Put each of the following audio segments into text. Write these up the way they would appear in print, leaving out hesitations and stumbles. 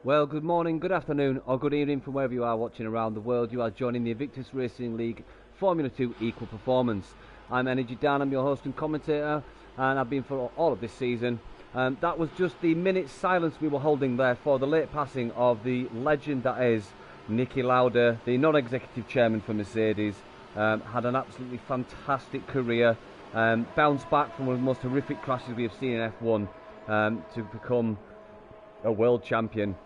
Well, good morning, good afternoon, or good evening from wherever you are watching around the world. You are joining the Invictus Racing League Formula 2 Equal Performance. I'm Energy Dan, I'm your host and commentator, and I've been for all of this season. That was just the minute silence we were holding there for the late passing of the legend that is Niki Lauda, the non-executive chairman for Mercedes. Had an absolutely fantastic career, bounced back from one of the most horrific crashes we have seen in F1 to become a world champion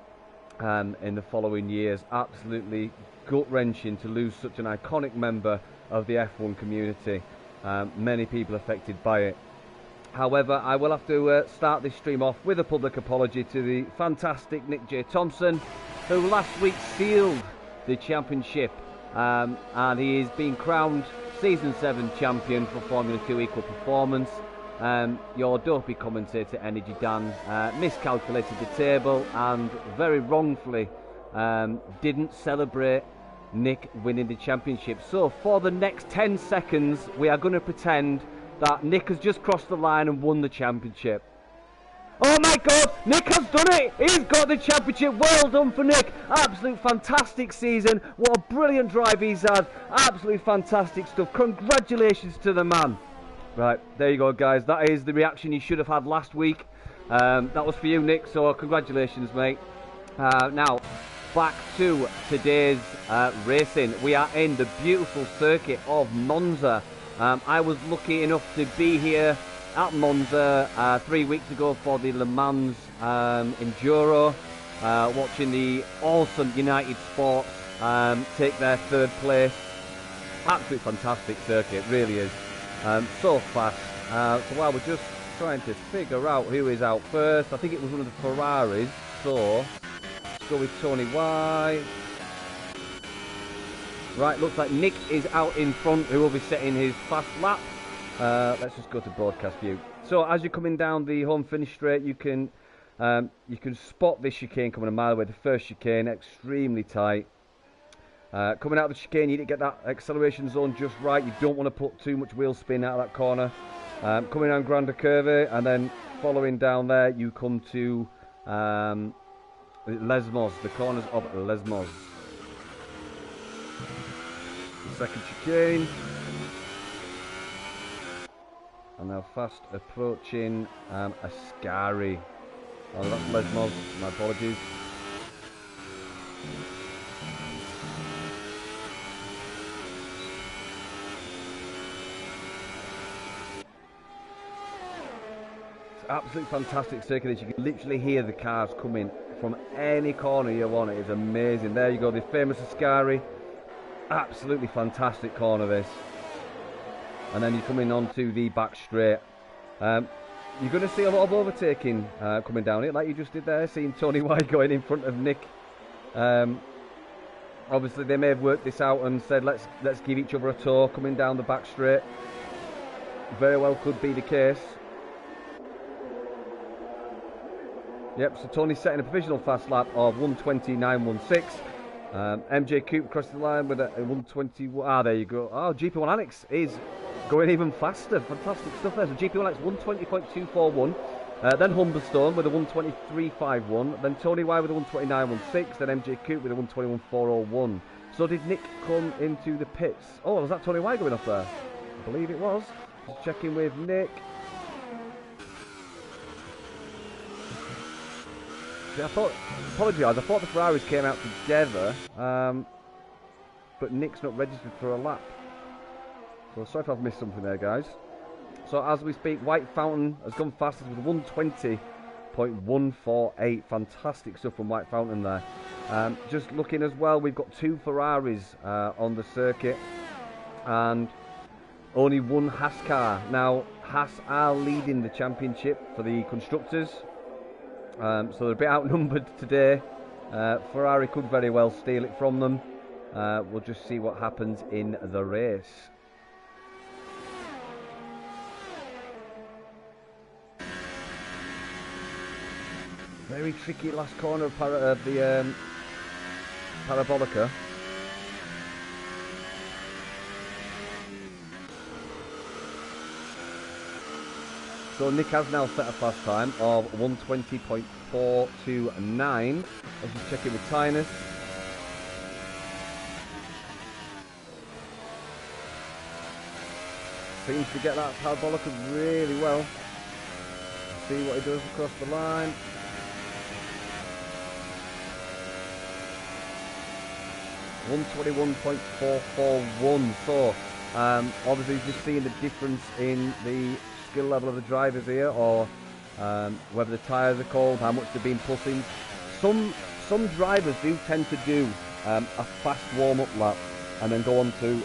in the following years. Absolutely gut-wrenching to lose such an iconic member of the F1 community. Many people affected by it. However, I will have to start this stream off with a public apology to the fantastic Nick J. Thompson, who last week sealed the championship, and he is being crowned Season 7 champion for Formula 2 Equal Performance. Your dopey commentator Energy Dan miscalculated the table and very wrongfully didn't celebrate Nick winning the championship. So for the next 10 seconds we are going to pretend that Nick has just crossed the line and won the championship. Oh my God, Nick has done it! He's got the championship. Well done for Nick. Absolute fantastic season. What a brilliant drive he's had. Absolutely fantastic stuff. Congratulations to the man. Right, there you go, guys. That is the reaction you should have had last week. That was for you, Nick, so congratulations, mate. Now, back to today's racing. We are in the beautiful circuit of Monza. I was lucky enough to be here at Monza 3 weeks ago for the Le Mans Enduro, watching the awesome United Sports take their third place. Absolutely fantastic circuit, really is. So fast. So while we're just trying to figure out who is out first, I think it was one of the Ferraris. So let's go with Tony Y. Right, looks like Nick is out in front, who will be setting his fast lap. Let's just go to broadcast view. So as you're coming down the home finish straight, you can spot this chicane coming a mile away. The first chicane, extremely tight. Coming out of the chicane, you need to get that acceleration zone just right. You don't want to put too much wheel spin out of that corner. Coming down Grande Curve, and then following down there, you come to Lesmos, the corners of Lesmos. The second chicane. And now fast approaching Ascari. Oh, that's Lesmos, my apologies. Absolutely fantastic circuit. You can literally hear the cars coming from any corner you want. It is amazing. There you go, the famous Ascari. Absolutely fantastic corner this. And then you're coming onto the back straight. You're going to see a lot of overtaking coming down it, like you just did there, seeing Tony White going in front of Nick. Obviously they may have worked this out and said let's give each other a tour coming down the back straight. Very well could be the case. Yep, so Tony's setting a provisional fast lap of 1:29.16. MJ Coupe crossed the line with a 1:20. Ah, there you go. Oh, GP1 Annex is going even faster. Fantastic stuff there. So GP1 Annex 1:20.241. Then Humberstone with a 1:23.51. Then Tony Y with a 1:29.16. Then MJ Coupe with a 1:21.401. So did Nick come into the pits? Oh, was that Tony Y going off there? I believe it was. Just checking with Nick. I thought the Ferraris came out together, but Nick's not registered for a lap. So sorry if I've missed something there, guys. So as we speak, White Fountain has gone fastest with 1:20.148. Fantastic stuff from White Fountain there. Just looking as well, we've got two Ferraris on the circuit, and only one Haas car. Now Haas are leading the championship for the constructors. So they're a bit outnumbered today. Ferrari could very well steal it from them. We'll just see what happens in the race. Very tricky last corner of the Parabolica. So Nick has now set a fast time of 120.429. Let's just check in with Tynus. Seems to get that parabolica really well. See what he does across the line. .441. So obviously just seeing the difference in the skill level of the drivers here, or whether the tyres are cold, how much they've been pushing. Some drivers do tend to do a fast warm-up lap and then go on to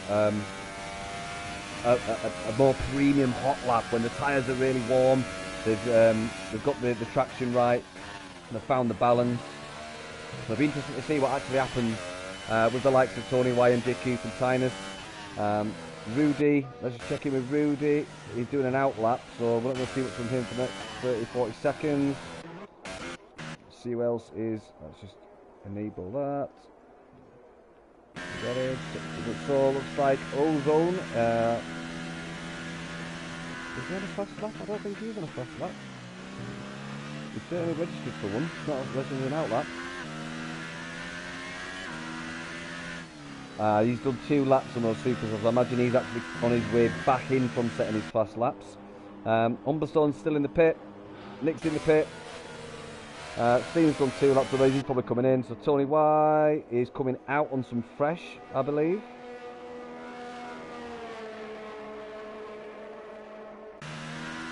a more premium hot lap when the tyres are really warm. They've got the traction right, and they've found the balance. So it'll be interesting to see what actually happens with the likes of Tony Y and Dicky and Tynus. Rudy, let's just check in with Rudy. He's doing an out lap, so we're not going to see what's from him for the next 30-40 seconds. See who else is. Let's just enable that. Got it. So looks like Ozone. Is he on a fast lap? I don't think he's on a fast lap. He's certainly registered for one. It's not registered an out lap. He's done 2 laps on those supers, so I imagine he's actually on his way back in from setting his fast laps. Humberstone's still in the pit. Nick's in the pit. Steven's done 2 laps, although he's probably coming in. So Tony Y is coming out on some fresh, I believe.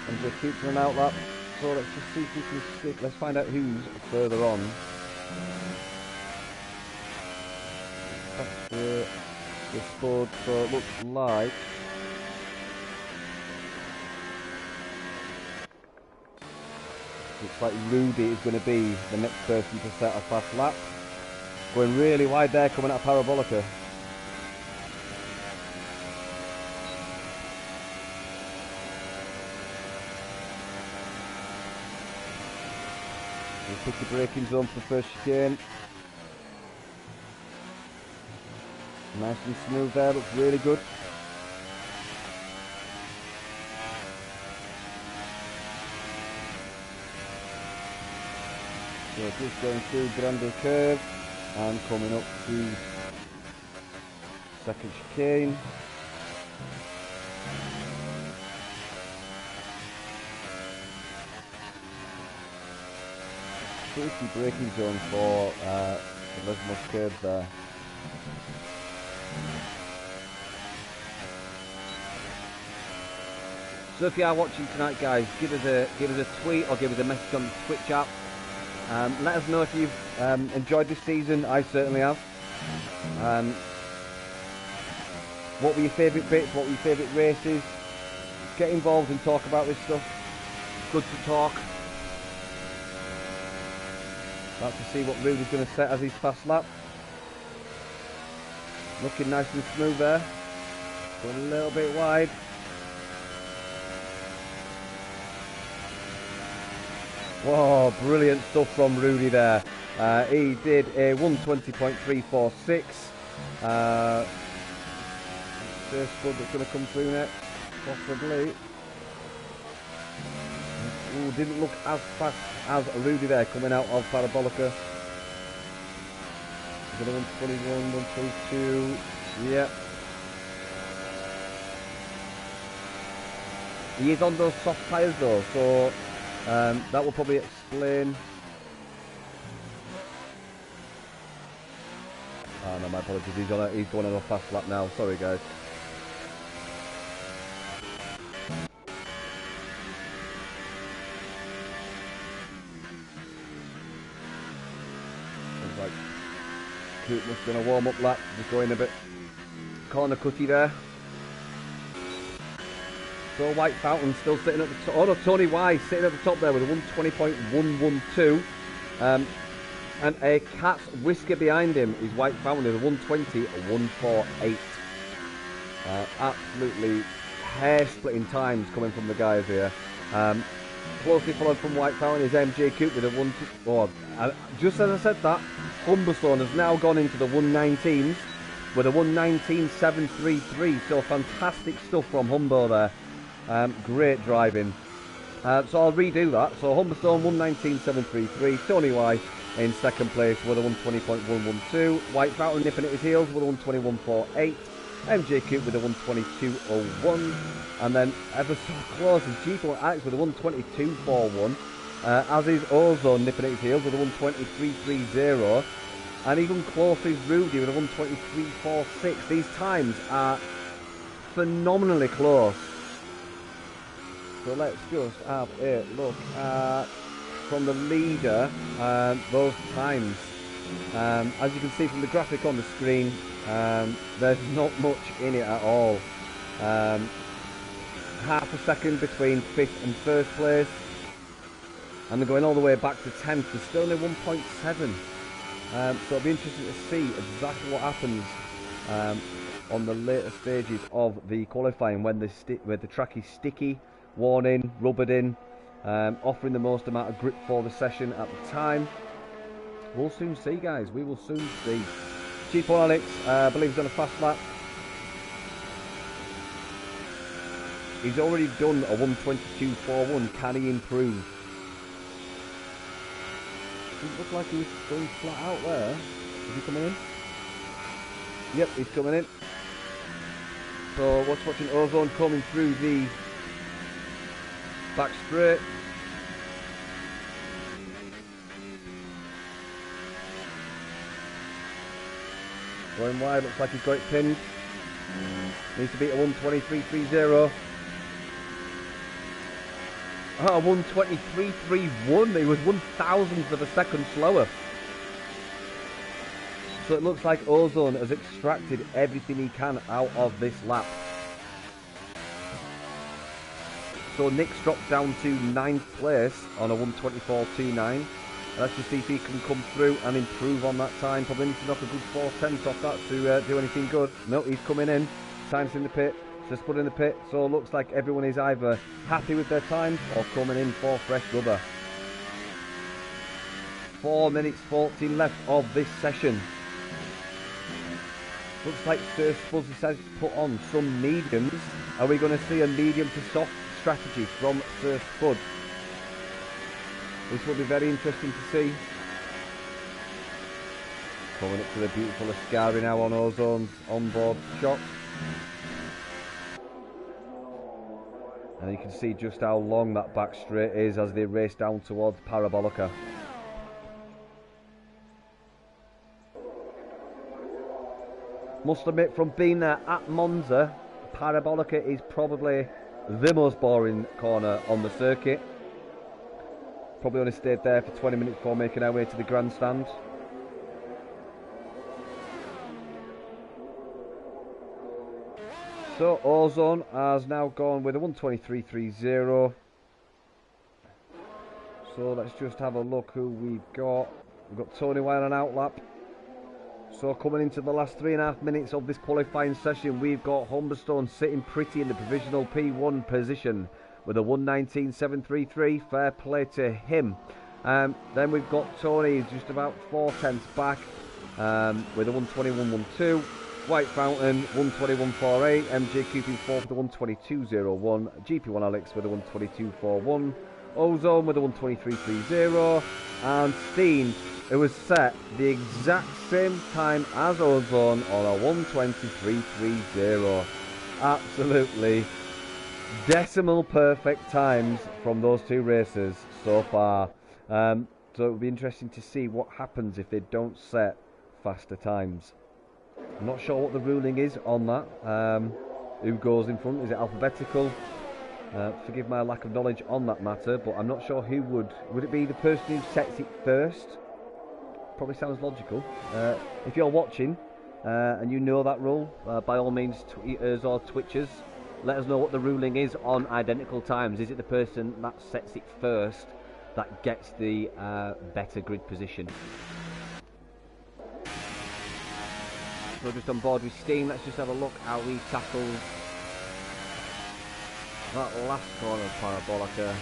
And just keeps an out lap. So let's just see if we can stick. Let's find out who's further on. That's the spud. So it looks like Rudy is going to be the next person to set a fast lap. Going really wide there, coming out of Parabolica. We'll pick the braking zone for the first chicane. Nice and smooth there, looks really good. So just going through Grande Curve and coming up to second chicane. Safety braking zone for the Lesmos curve there. So if you are watching tonight, guys, give us a tweet or give us a message on the Twitch app. Let us know if you've enjoyed this season. I certainly have. What were your favourite bits? What were your favourite races? Get involved and talk about this stuff. It's good to talk. About to see what Rudy's going to set as his fast lap. Looking nice and smooth there. Going a little bit wide. Whoa, brilliant stuff from Rudy there. He did a 120.346. First spud that's going to come through next, possibly. Ooh, didn't look as fast as Rudy there coming out of Parabolica. 121, 122. Yep. He is on those soft tyres though, so that will probably explain. Oh no, my apologies. He's going on a fast lap now. Sorry, guys. Looks like Coop must have done a warm-up lap, just going a bit corner cutty there. So White Fountain still sitting at the top. Oh no, Tony Y sitting at the top there with a 120.112. And a Cat's Whisker behind him is White Fountain with a 120.148. Absolutely hair-splitting times coming from the guys here. Closely followed from White Fountain is MJ Coop with a 1... Oh, just as I said that, Humberstone has now gone into the 119s with a 119.733. So fantastic stuff from Humbo there. Great driving. So I'll redo that. So Humberstone 119.733, Tony White in second place with a 120.112, White Fountain nipping at his heels with a 121.48, MJ Cube with a 122.01, and then ever so close is G4 Axe with a 122.41, as is Ozone nipping at his heels with a 123.30, and even closer is Rudy with a 123.46. These times are phenomenally close. So let's just have a look at, from the leader, those times. As you can see from the graphic on the screen, there's not much in it at all. Half a second between 5th and 1st place, and they're going all the way back to 10th. There's still only 1.7. So it'll be interesting to see exactly what happens on the later stages of the qualifying when the track is sticky, worn in, rubbered in, offering the most amount of grip for the session at the time. We'll soon see, guys. We will soon see. Cheapo Alex, I believe he's on a fast lap. He's already done a 122.41. Can he improve? Didn't look like he was going flat out there. Is he coming in? Yep, he's coming in. So watching Ozone coming through the back straight. Going wide, looks like he's got it pinned. Needs to beat a 123.30. Ah, 123.31. He was 1,000th of a second slower. So it looks like Ozone has extracted everything he can out of this lap. So Nick's dropped down to 9th place on a 124.29. Let's just see if he can come through and improve on that time. Probably needs to knock a good 4/10 off that to do anything good. No, he's coming in. Time's in the pit. Just put in the pit. So it looks like everyone is either happy with their times or coming in for fresh rubber. 4 minutes 14 left of this session. Looks like Sir Spuzz decided to put on some mediums. Are we going to see a medium to soft strategy from Sir Spud? This will be very interesting to see. Coming up to the beautiful Ascari now on Ozone's onboard shot. And you can see just how long that back straight is as they race down towards Parabolica. Must admit, from being there at Monza, Parabolica is probably the most boring corner on the circuit. Probably only stayed there for 20 minutes before making our way to the grandstand. So Ozone has now gone with a 123.30. So let's just have a look who we've got. We've got Tony White on outlap. So coming into the last 3.5 minutes of this qualifying session, we've got Humberstone sitting pretty in the provisional P1 position with a 119.733. Fair play to him. Then we've got Tony just about 4/10 back with a 121.12. White Fountain 121.48. MJ keeping 4th with a 122.01. GP1 Alex with a 122.41. Ozone with a 123.30. And Steen, who was set the exact same time as Ozone on a 123.30. Absolutely decimal perfect times from those two racers so far. So it'll be interesting to see what happens if they don't set faster times. I'm not sure what the ruling is on that. Who goes in front? Is it alphabetical? Forgive my lack of knowledge on that matter, but I'm not sure who would it be the person who sets it first? Probably sounds logical. If you're watching and you know that rule, by all means tweeters or twitchers, let us know what the ruling is on identical times. Is it the person that sets it first that gets the better grid position? So just on board with Steam, let's just have a look how he tackles that last corner of Parabolica.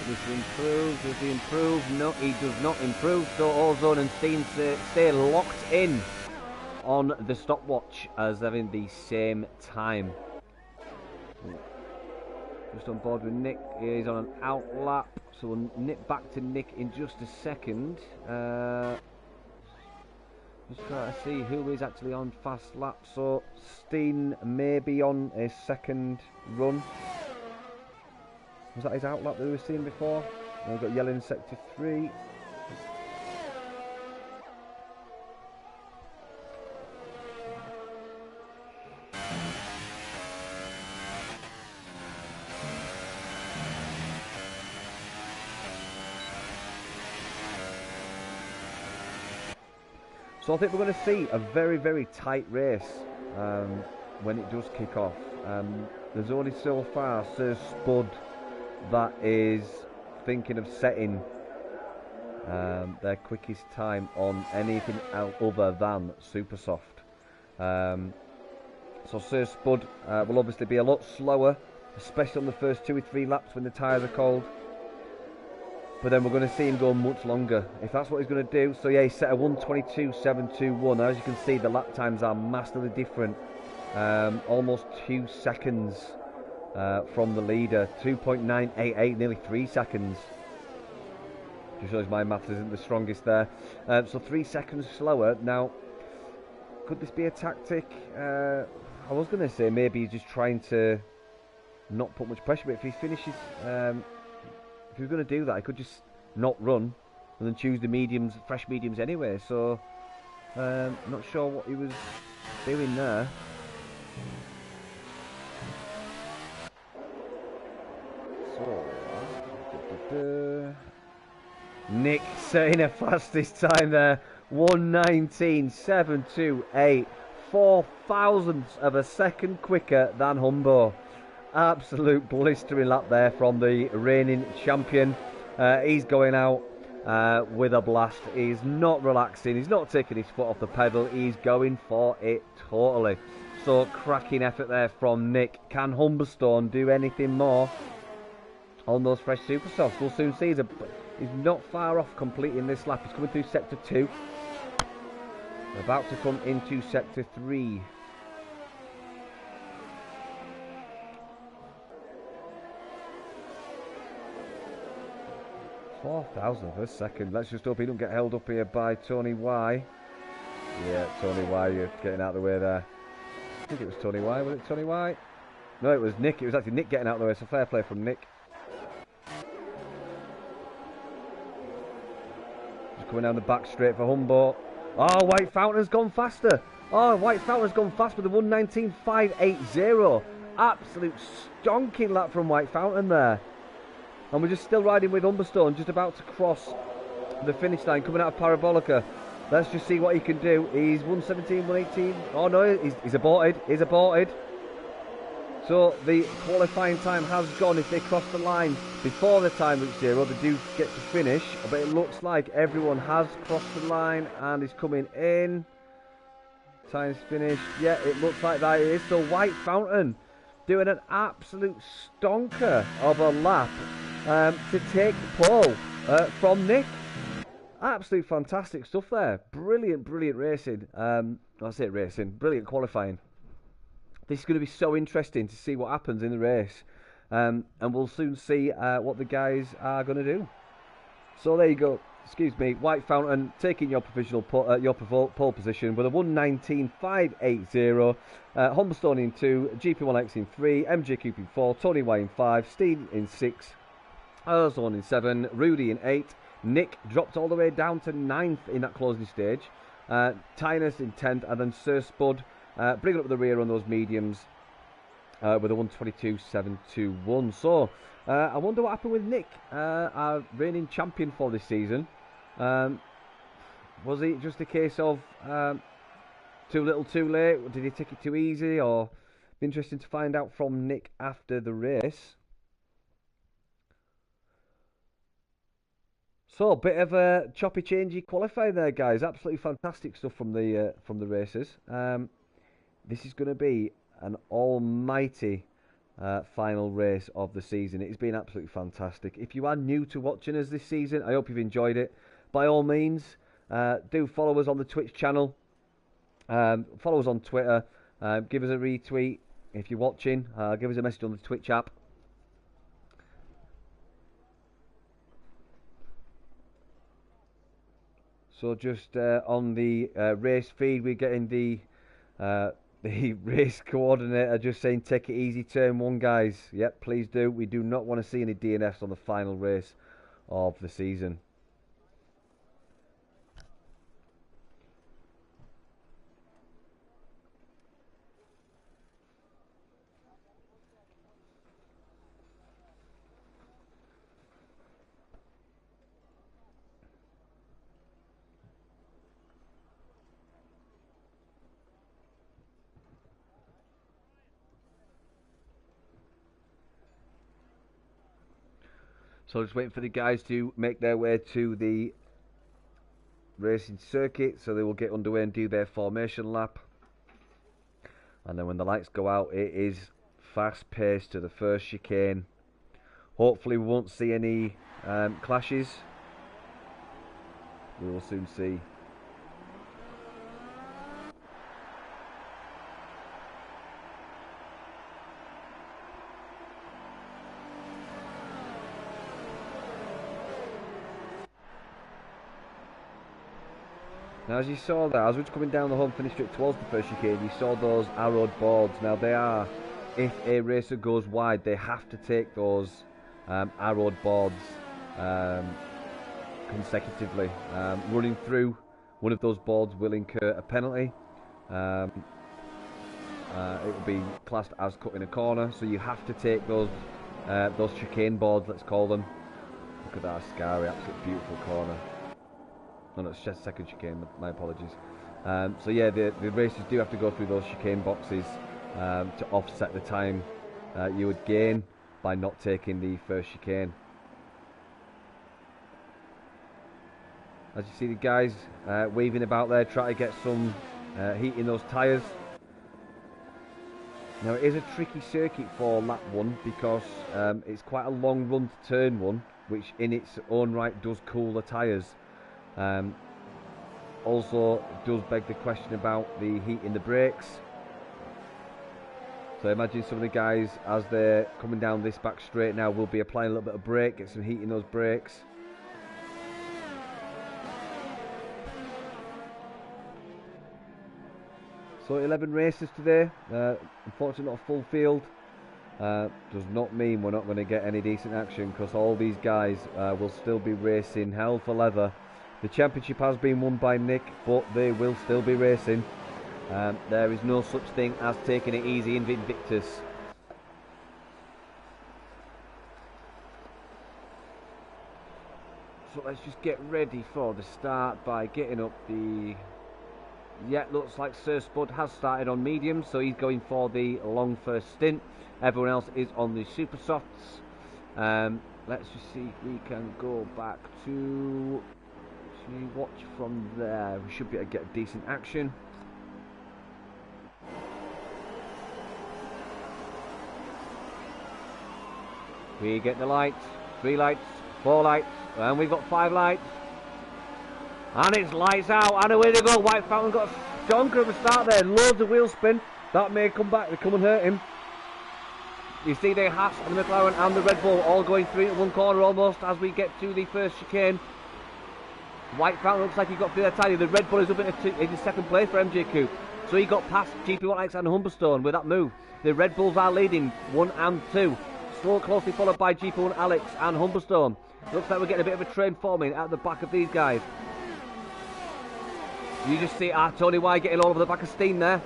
Does he improve? Does he improve? No, he does not improve. So Ozone and Steam stay locked in on the stopwatch as having the same time. just on board with Nick. He's on an out lap, so we'll nip back to Nick in just a second. Just trying to see who is actually on fast lap. So Steen may be on a second run. Was that his out lap that we were seeing before? And we've got Yellow in sector 3. So I think we're going to see a very, very tight race when it does kick off. There's only so far Sir Spud that is thinking of setting their quickest time on anything other than super soft. So Sir Spud will obviously be a lot slower, especially on the first 2 or 3 laps when the tyres are cold. But then we're going to see him go much longer, if that's what he's going to do. So yeah, he's set a 1:22.721. As you can see, the lap times are massively different. Almost 2 seconds from the leader. 2.988, nearly 3 seconds. Just shows my maths isn't the strongest there. So 3 seconds slower. Now, could this be a tactic? I was going to say maybe he's just trying to not put much pressure, but if he finishes... if he was going to do that, he could just not run and then choose the mediums, fresh mediums anyway. So, I'm not sure what he was doing there. So, Nick setting a fastest time there, 1:19.728, 4 thousandths of a second quicker than Humbo. Absolute blistering lap there from the reigning champion. He's going out with a blast. He's not relaxing. He's not taking his foot off the pedal. He's going for it totally. So cracking effort there from Nick. Can Humberstone do anything more on those fresh super softs? We'll soon see. He's not far off completing this lap. He's coming through sector 2. About to come into sector 3. 4,000th of a second. Let's just hope he don't get held up here by Tony Y. Yeah, Tony Y, you're getting out of the way there. I think it was Tony Y. Was it Tony Y? No, it was Nick. It was actually Nick getting out of the way, so fair play from Nick. Just coming down the back straight for Humboldt. Oh, White Fountain's gone faster. Oh, White Fountain's gone fast with a 1:19.580. Absolute stonking lap from White Fountain there. And we're just still riding with Humberstone, just about to cross the finish line, coming out of Parabolica. Let's just see what he can do. He's 1:17, 1:18. Oh no, he's aborted. He's aborted. So the qualifying time has gone. If they cross the line before the time reaches 0, they do get to finish. But it looks like everyone has crossed the line and is coming in. Time's finished. Yeah, it looks like that it is. So White Fountain doing an absolute stonker of a lap to take the pole from Nick. Absolute fantastic stuff there. Brilliant, brilliant racing. I say racing. Brilliant qualifying. This is going to be so interesting to see what happens in the race. And we'll soon see what the guys are going to do. So there you go. Excuse me. White Fountain taking your provisional pole position with a 1:19.580. Humberstone in 2, GP1X in 3, MJQ in 4, Tony Y in 5, Steen in 6, Ozone in 7, Rudy in 8. Nick dropped all the way down to 9th in that closing stage. Tynus in 10th, and then Sir Spud bringing up the rear on those mediums with a 1:22.721. So I wonder what happened with Nick, our reigning champion for this season. Was it just a case of too little too late? Did he take it too easy? Or interesting to find out from Nick after the race. So a bit of a choppy changey qualifying there, guys. Absolutely fantastic stuff from the races. This is going to be an almighty final race of the season. It's been absolutely fantastic. If you are new to watching us this season, I hope you've enjoyed it. By all means, do follow us on the Twitch channel. Follow us on Twitter. Give us a retweet if you're watching. Give us a message on the Twitch app. So just on the race feed, we're getting the race coordinator just saying take it easy, turn 1, guys. Yep, please do. We do not want to see any DNFs on the final race of the season. So just waiting for the guys to make their way to the racing circuit, so they will get underway and do their formation lap. And then when the lights go out, it is fast paced to the first chicane. Hopefully we won't see any clashes. We will soon see. Now, as you saw there, as we were coming down the home finish straight towards the first chicane, you saw those arrowed boards. Now, they are, if a racer goes wide, they have to take those arrowed boards consecutively. Running through one of those boards will incur a penalty. It will be classed as cutting a corner, so you have to take those chicane boards, let's call them. Look at that scary, absolutely beautiful corner. No, it's just second chicane, my apologies. So yeah, the racers do have to go through those chicane boxes to offset the time you would gain by not taking the first chicane. As you see the guys weaving about there, trying to get some heat in those tyres. Now it is a tricky circuit for lap 1 because it's quite a long run to turn 1, which in its own right does cool the tyres. Also does beg the question about the heat in the brakes. So imagine some of the guys, as they're coming down this back straight now, will be applying a little bit of brake, get some heat in those brakes. So 11 races today, unfortunately not a full field. Does not mean we're not going to get any decent action, because all these guys will still be racing hell for leather. The championship has been won by Nick, but they will still be racing. There is no such thing as taking it easy in Invictus. So let's just get ready for the start by getting up the... Yeah, looks like Sir Spud has started on medium, so he's going for the long first stint. Everyone else is on the super softs. Let's just see if we can go back to... watch from there. We should be able to get decent action. We get the lights, 3 lights, 4 lights, and we've got 5 lights. And it's lights out, and away they go. White Fountain got a stonker of a start there, loads of wheel spin. That may come back, they come and hurt him. You see the Haas and the McLaren and the Red Bull all going through at one corner almost as we get to the first chicane. White Fountain looks like he got through that tire. The Red Bull is up in second place for MJ Coupe. So he got past GP1 Alex and Humberstone with that move. The Red Bulls are leading 1 and 2. Slow, closely followed by GP1 Alex and Humberstone. Looks like we're getting a bit of a train forming at the back of these guys. You just see Tony Y getting all over the back of Steen there.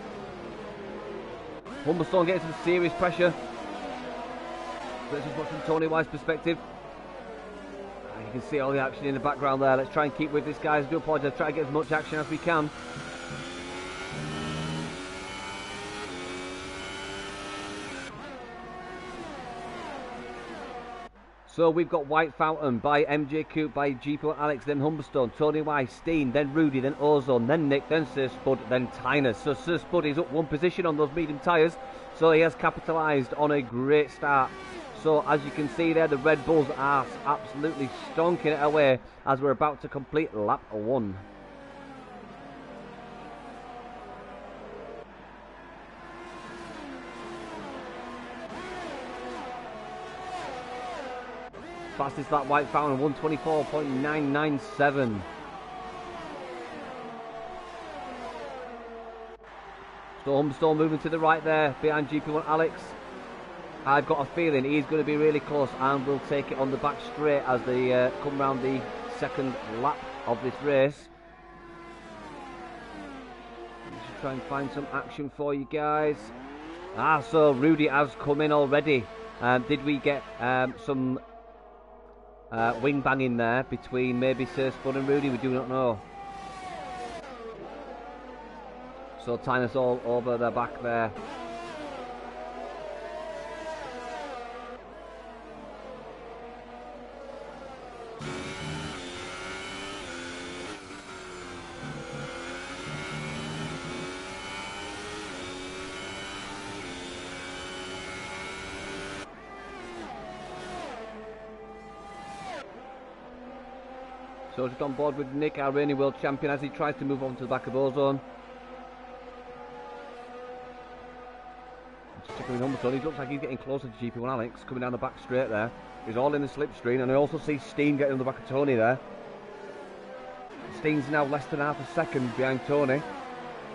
Humberstone getting some serious pressure. Let's just watch from Tony Y's perspective. You can see all the action in the background there. Let's try and keep with this, guys. I do apologise. Try to get as much action as we can. So we've got White Fountain by MJ Coupe, by GP1 Alex, then Humberstone, Tony Y, Steen, then Rudy, then Ozone, then Nick, then Sir Spud, then Tyner. So Sir Spud is up 1 position on those medium tyres. So he has capitalised on a great start. So as you can see there, the Red Bulls are absolutely stonking it away as we're about to complete lap 1. Fastest lap White Fountain, 1:24.997. So Humberstone moving to the right there behind GP1 Alex. I've got a feeling he's going to be really close and will take it on the back straight as they come round the second lap of this race. Just try and find some action for you guys. So Rudy has come in already. Did we get some wing banging there between maybe Sir Spud and Rudy? We do not know. So tying us all over the back there. So just on board with Nick, our reigning world champion, as he tries to move on to the back of Ozone. Just checking with Humberstone. He looks like he's getting closer to GP1 Alex, coming down the back straight there. He's all in the slipstream, and I also see Steen getting on the back of Tony there. Steen's now less than half a second behind Tony.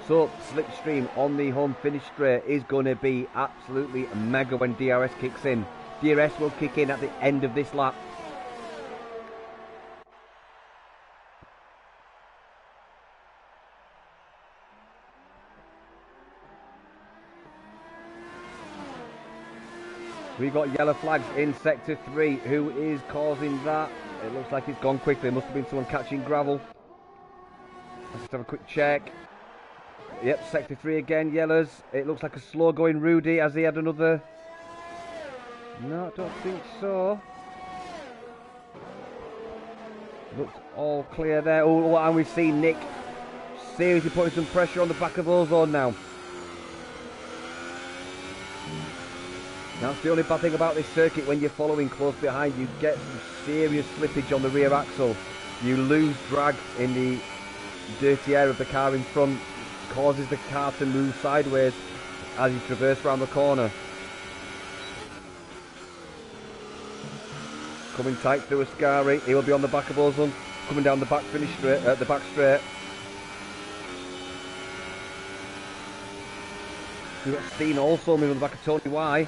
So slipstream on the home finish straight is going to be absolutely mega when DRS kicks in. DRS will kick in at the end of this lap. We got yellow flags in sector 3. Who is causing that? It looks like it's gone quickly. It must have been someone catching gravel. Let's just have a quick check. Yep, sector 3 again, yellows. It looks like a slow going Rudy. Has he had another? No, I don't think so. Looks all clear there. Oh, and we've seen Nick seriously putting some pressure on the back of Ozone now. That's the only bad thing about this circuit. When you're following close behind, you get some serious slippage on the rear axle. You lose drag in the dirty air of the car in front, causes the car to move sideways as you traverse around the corner. Coming tight through Ascari, he will be on the back of Ozone, coming down the back finish straight, the back straight. We've got Steen also moving on the back of Tony Y.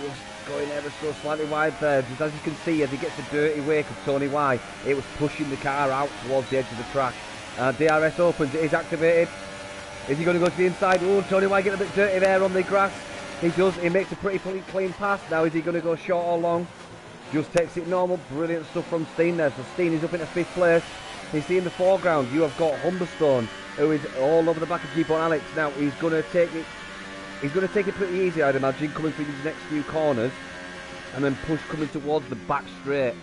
Just going ever so slightly wide there. Just as you can see, as he gets the dirty wake of Tony Y, it was pushing the car out towards the edge of the track. DRS opens, it is activated. Is he going to go to the inside? Oh, Tony Y getting a bit dirty there on the grass. He does, he makes a pretty clean pass. Now is he going to go short or long? Just takes it normal. Brilliant stuff from Steen there. So Steen is up into 5th place. You see in the foreground, you have got Humberstone, who is all over the back of GP1 Alex. Now he's going to take it. He's going to take it pretty easy, I'd imagine, coming through these next few corners, and then push coming towards the back straight.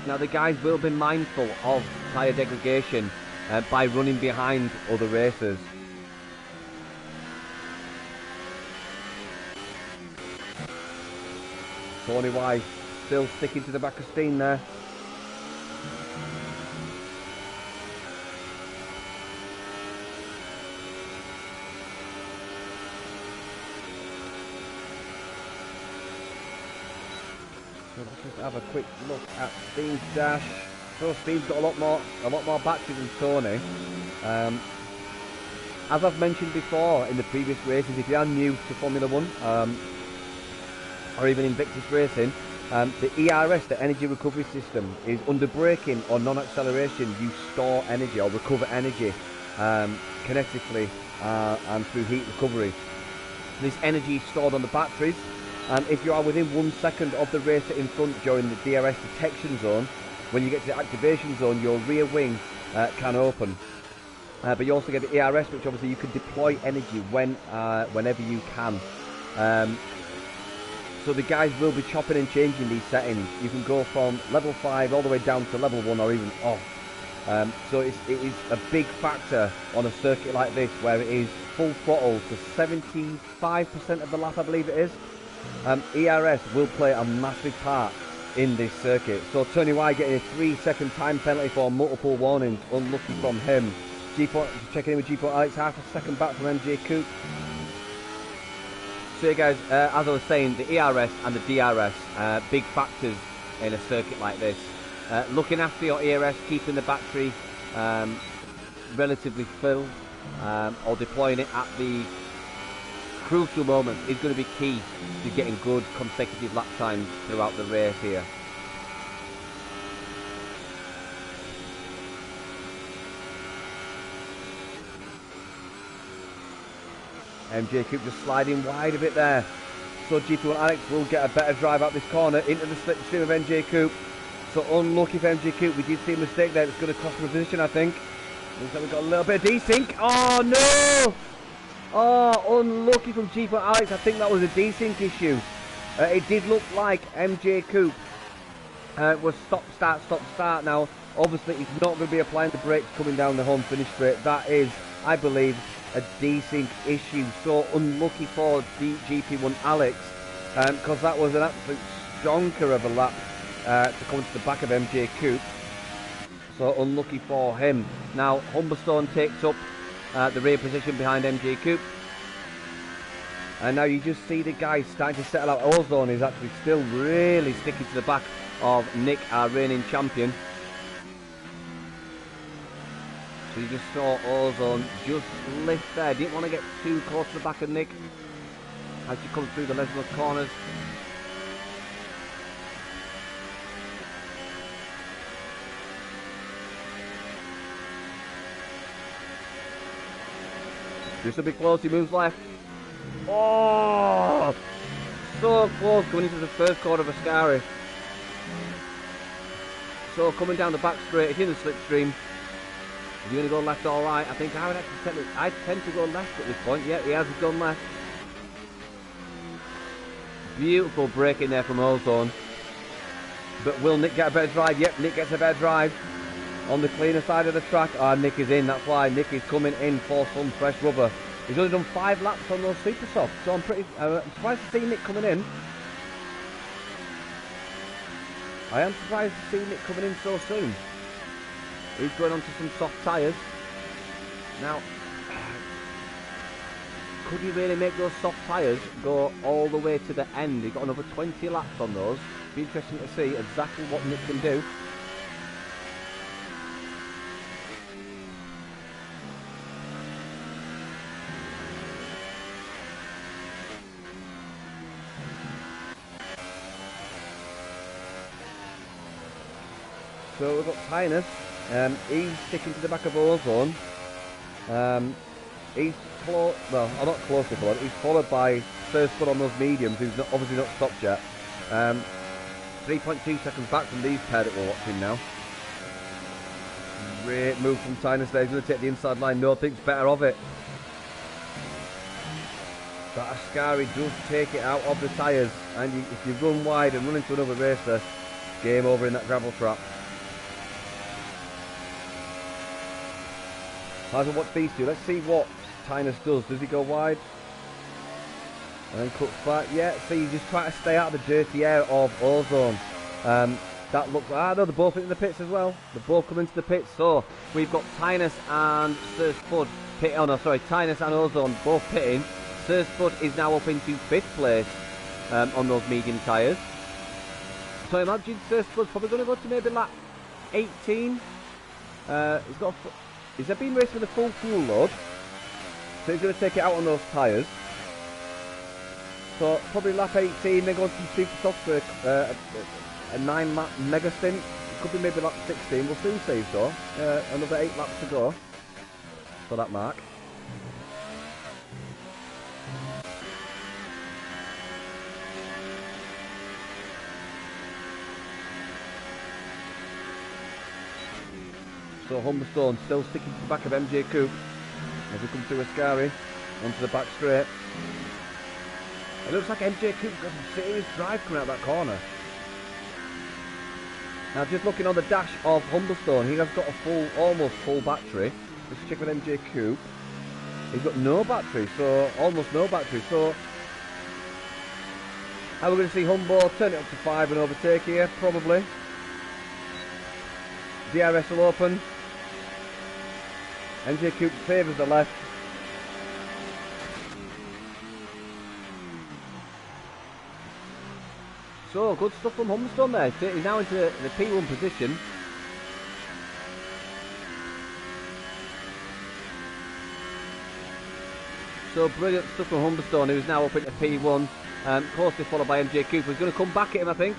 Now the guys will be mindful of tyre degradation by running behind other racers. Tony Y still sticking to the back of Steen there. So let's just have a quick look at Steen's dash. So Steen's got a lot more battery than Tony. As I've mentioned before in the previous races, if you are new to Formula 1 or even Invictus racing, the ERS, the energy recovery system, is under braking or non-acceleration. You store energy or recover energy kinetically and through heat recovery. This energy is stored on the batteries. If you are within 1 second of the racer in front during the DRS detection zone, when you get to the activation zone, your rear wing can open. But you also get the ERS, which obviously you can deploy energy whenever you can. So the guys will be chopping and changing these settings. You can go from level 5 all the way down to level 1 or even off. So it is a big factor on a circuit like this, where it is full throttle to 75% of the lap, I believe it is. ERS will play a massive part in this circuit. So Tony Y getting a 3-second time penalty for multiple warnings, unlucky from him. Checking in with GP Alex, half a second back from MJ Coop. So yeah guys, as I was saying, the ERS and the DRS, big factors in a circuit like this. Looking after your ERS, keeping the battery relatively full, or deploying it at the crucial moments is going to be key to getting good consecutive lap times throughout the race here. MJ Coupe just sliding wide a bit there. So GP1 Alex will get a better drive out this corner into the slipstream of MJ Coupe. So unlucky for MJ Coupe. We did see a mistake there. It's going to cost him a position, I think. Looks like we've got a little bit of desync. Oh no! Oh, unlucky from GP1 Alex. I think that was a desync issue. It did look like MJ Coupe was stop, start. Now, obviously, he's not going to be applying the brakes coming down the home finish straight. That is, I believe, a desync issue. So unlucky for GP1 Alex, because that was an absolute stonker of a lap to come to the back of MJ Coupe. So unlucky for him. Now Humberstone takes up the rear position behind MJ Coupe, and now you just see the guys starting to settle out. Ozone is actually still really sticking to the back of Nick, our reigning champion. So you just saw Ozone just lift there. Didn't want to get too close to the back of Nick as you come through the Lesmore corners. Just a bit close, he moves left. Oh! So close going into the first corner of Ascari. So coming down the back straight, it's in the slipstream. Is he going to go left or right? I think I tend to go left at this point. Yeah, he has gone left. Beautiful braking there from Ozone. But will Nick get a better drive? Yep, Nick gets a better drive. On the cleaner side of the track. Nick is in, that's why Nick is coming in for some fresh rubber. He's only done 5 laps on those super softs, so I'm surprised to see Nick coming in. I am surprised to see Nick coming in so soon. He's going on to some soft tyres. Now, could he really make those soft tyres go all the way to the end? He's got another 20 laps on those. Be interesting to see exactly what Nick can do. So we've got Tynus. He's sticking to the back of Ozone. He's well, not closely followed. He's followed by first foot on those mediums, who's obviously not stopped yet. 3.2 seconds back from these pair that we're watching now. Great move from Tynus there. He's going to take the inside line. No thinks better of it. But Ascari does take it out of the tyres, and if you run wide and run into another racer, game over in that gravel trap. Might as well watch these two. Let's see what Tynus does. Does he go wide? And then cuts back. Yeah, see, he's just trying to stay out of the dirty air of Ozone. That looks... no, they're both into the pits as well. They're both coming into the pits. So, we've got Tynus and Sir Spud pitting. Oh, no, sorry. Tynus and Ozone both pitting. Sir Spud is now up into 5th place on those medium tyres. So, imagine Sir Spud's probably going to go to maybe lap 18. He's got... He's been racing with a full fuel load, so he's going to take it out on those tyres. So probably lap 18, then go on some super soft for a 9 lap mega stint. It could be maybe lap 16, we'll soon see so. Another 8 laps to go for that mark. So Humberstone still sticking to the back of MJ Coupe as we come through Ascari onto the back straight. It looks like MJ Coupe's got some serious drive coming out of that corner. Now just looking on the dash of Humberstone, he has got a almost full battery. Let's check with MJ Coupe. He's got no battery, so almost no battery. So are we going to see Humbo turn it up to 5 and overtake here? Probably. DRS will open. MJ Coupe favours the left. So, good stuff from Humberstone there. He's now into the P1 position. So brilliant stuff from Humberstone, who's now up into P1, closely followed by MJ Cooper. He's going to come back at him, I think.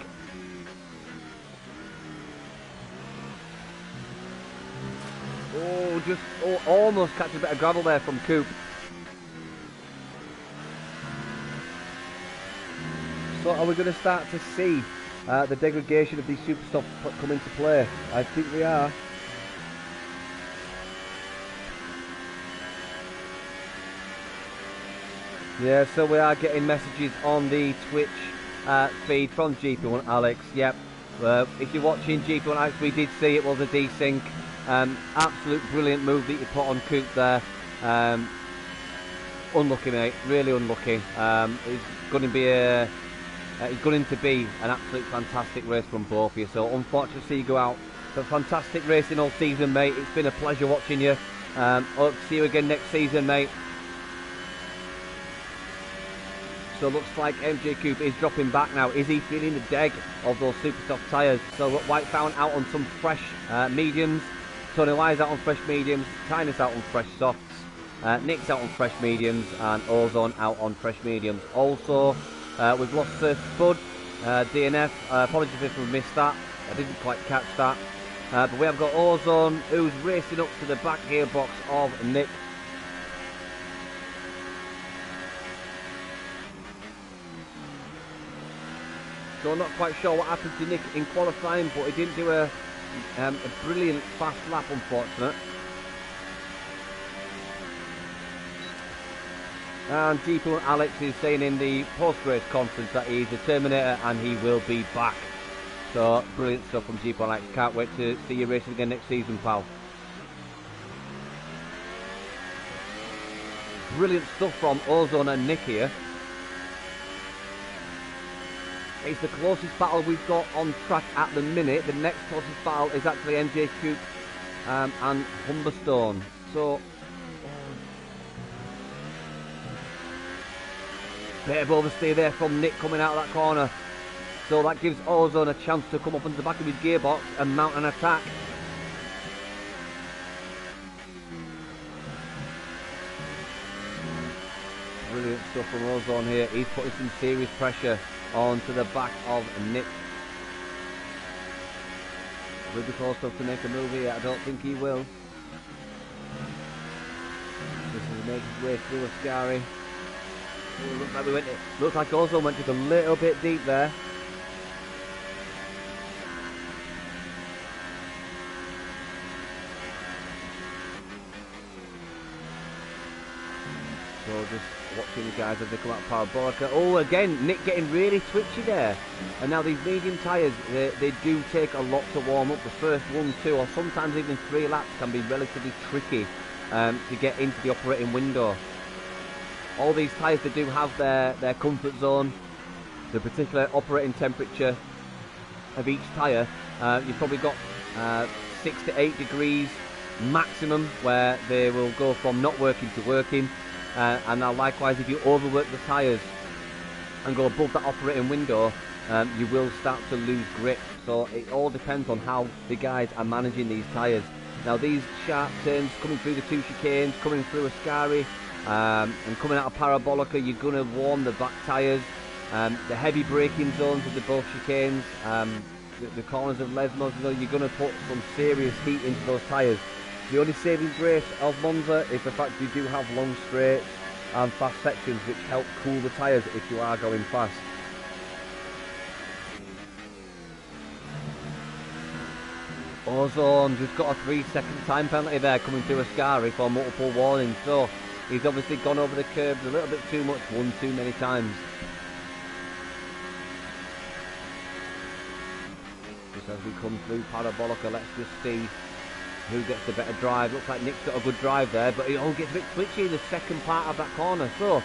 Almost catch a bit of gravel there from Coop. So are we going to start to see the degradation of these Superstocks come into play? I think we are. Yeah, so we are getting messages on the Twitch feed from GP1 Alex. Yep, if you're watching GP1 Alex, we did see it was a desync. Absolute brilliant move that you put on Coop there. Unlucky, mate, really unlucky. It's going to be an absolute fantastic race from both of you. So unfortunate to see you go out, but fantastic racing all season, mate. It's been a pleasure watching you. Hope to see you again next season, mate. So looks like MJ Coop is dropping back now. Is he feeling the deg of those Superstock tyres? So White found out on some fresh mediums. Tony Wise out on fresh mediums. Tynus out on fresh softs. Nick's out on fresh mediums. And Ozone out on fresh mediums. Also, we've lost Spud, DNF. Apologies if we missed that. I didn't quite catch that. But we have got Ozone, who's racing up to the back gearbox of Nick. So I'm not quite sure what happened to Nick in qualifying, but he didn't do a brilliant fast lap, unfortunate. And GP1 Alex is saying in the post-race conference that he's a Terminator and he will be back. So brilliant stuff from GP1 Alex. Can't wait to see you racing again next season, pal. Brilliant stuff from Ozone and Nick here. It's the closest battle we've got on track at the minute. The next closest battle is actually MJ Coop and Humberstone. So, bit of oversteer there from Nick coming out of that corner. So that gives Ozone a chance to come up onto the back of his gearbox and mount an attack. Brilliant stuff from Ozone here. He's putting some serious pressure onto the back of Nick. Will be close enough to make a move here? I don't think he will. This is making his way through a Scary. Looks like Ozone went just a little bit deep there. So just watching the guys as they come out of Parabolica. Oh, again, Nick getting really twitchy there. And now these medium tyres, they do take a lot to warm up. The first 1, 2 or sometimes even 3 laps can be relatively tricky to get into the operating window. All these tyres, they do have their comfort zone, the particular operating temperature of each tyre. You've probably got 6 to 8 degrees maximum where they will go from not working to working. And now likewise, if you overwork the tyres and go above that operating window, you will start to lose grip. So it all depends on how the guys are managing these tyres. Now these sharp turns coming through the 2 chicanes, coming through a Scary, and coming out of Parabolica, you're going to warm the back tyres. The heavy braking zones of the both chicanes, the corners of Lesmos, you're going to put some serious heat into those tyres. The only saving grace of Monza is the fact you do have long straights and fast sections which help cool the tyres if you are going fast. Ozone just got a 3-second time penalty there coming through a Scary for multiple warnings, so he's obviously gone over the curbs a little bit too much, one too many times. Just as we come through Parabolica, let's just see who gets the better drive. Looks like Nick's got a good drive there, but it all gets a bit twitchy in the second part of that corner. So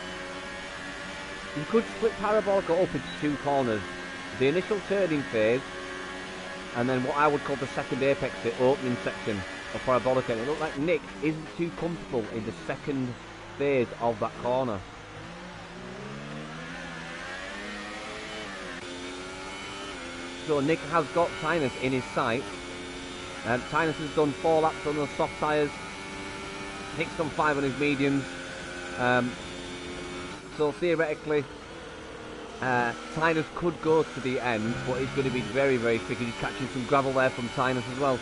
you could split Parabolica up into 2 corners. The initial turning phase, and then what I would call the second apex, the opening section of Parabolica. And it looked like Nick isn't too comfortable in the second phase of that corner. So Nick has got Tynus in his sight. Tynus has done 4 laps on those soft tyres. Nick's done 5 on his mediums. So theoretically, Tynus could go to the end, but it's going to be very, very tricky. He's catching some gravel there from Tynus as well.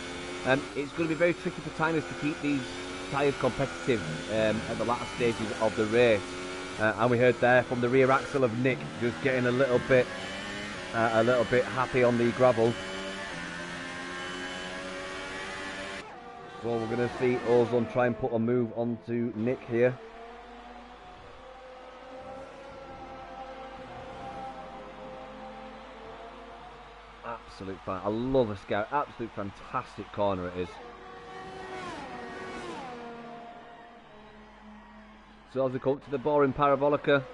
It's going to be very tricky for Tynus to keep these tyres competitive at the latter stages of the race. And we heard there from the rear axle of Nick just getting a little bit happy on the gravel. So we're going to see Ozone try and put a move onto Nick here. Absolute fan. I love a Scout. Absolute fantastic corner it is. So as we come to the boring Parabolica,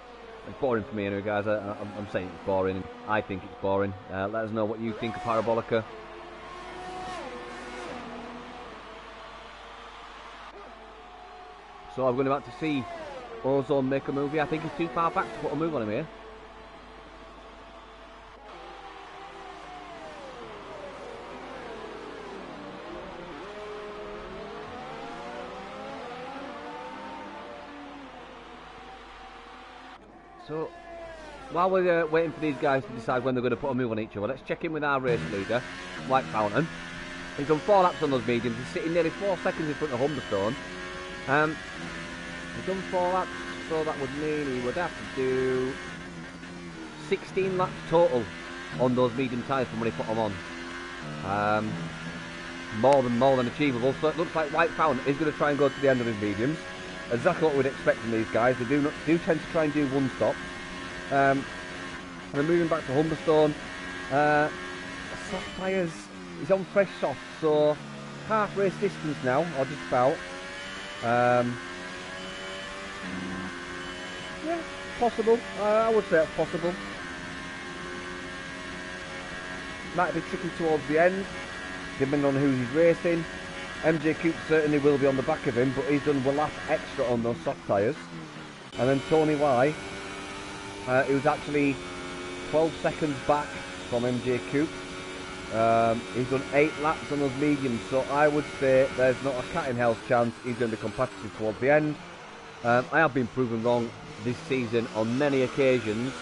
it's boring for me anyway, guys. I'm saying it's boring. I think it's boring. Let us know what you think of Parabolica. So I'm going about to see Ozone make a move here. I think he's too far back to put a move on him here. So, while we're waiting for these guys to decide when they're going to put a move on each other, let's check in with our race leader, White Fountain. He's done 4 laps on those mediums. He's sitting nearly 4 seconds in front of Humberstone. He's done 4 laps, so that would mean he would have to do 16 laps total on those medium tyres from when he put them on. More than achievable. So it looks like White Fountain is going to try and go to the end of his mediums. Exactly what we'd expect from these guys. They do tend to try and do one stop. And then moving back to Humberstone, soft tyres. He's on fresh soft, so half race distance now, or just about. Yeah, possible. I would say it's possible. Might be tricky towards the end, depending on who he's racing. MJ Coupe certainly will be on the back of him, but he's done a lap extra on those soft tyres. And then Tony Y, he was actually 12 seconds back from MJ Coupe. He's done 8 laps on those mediums, so I would say there's not a cat in hell's chance he's going to be competitive towards the end. I have been proven wrong this season on many occasions,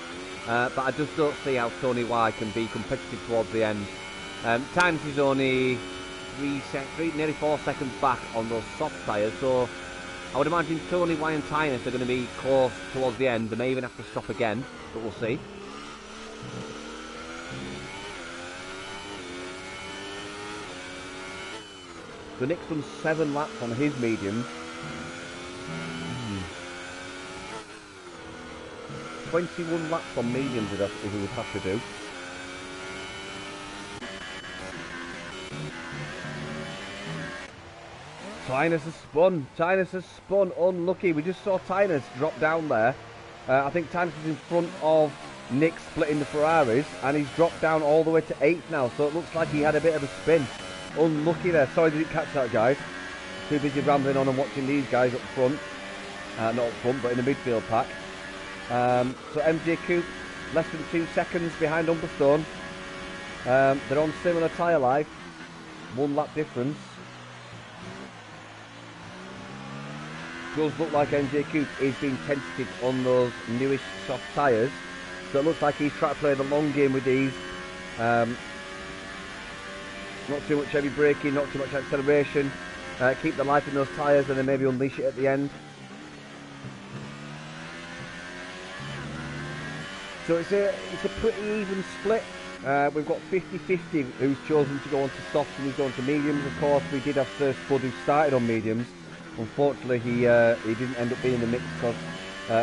but I just don't see how Tony Y can be competitive towards the end. Times is only nearly 4 seconds back on those soft tyres, so I would imagine Tony Y and Tynus are going to be close towards the end. They may even have to stop again, but we'll see. So Nick's done 7 laps on his mediums. 21 laps on mediums he would have to do. Tynus has spun, unlucky. We just saw Tynus drop down there. I think Tynus is in front of Nick splitting the Ferraris, and he's dropped down all the way to 8th now, so it looks like he had a bit of a spin. Unlucky there. Sorry, didn't catch that, guys. Too busy rambling on and watching these guys up front. Not up front, but in the midfield pack. So MJ Coupe, less than 2 seconds behind Humberstone. They're on similar tyre life. 1 lap difference. Does look like MJ Coupe is being tentative on those newish soft tyres. So it looks like he's trying to play the long game with these. Not too much heavy braking, not too much acceleration. Keep the life in those tyres and then maybe unleash it at the end. So it's a pretty even split. We've got 50-50 who's chosen to go on to softs and who's gone to mediums. Of course, we did have Sir Spud who started on mediums. Unfortunately, he didn't end up being in the mix because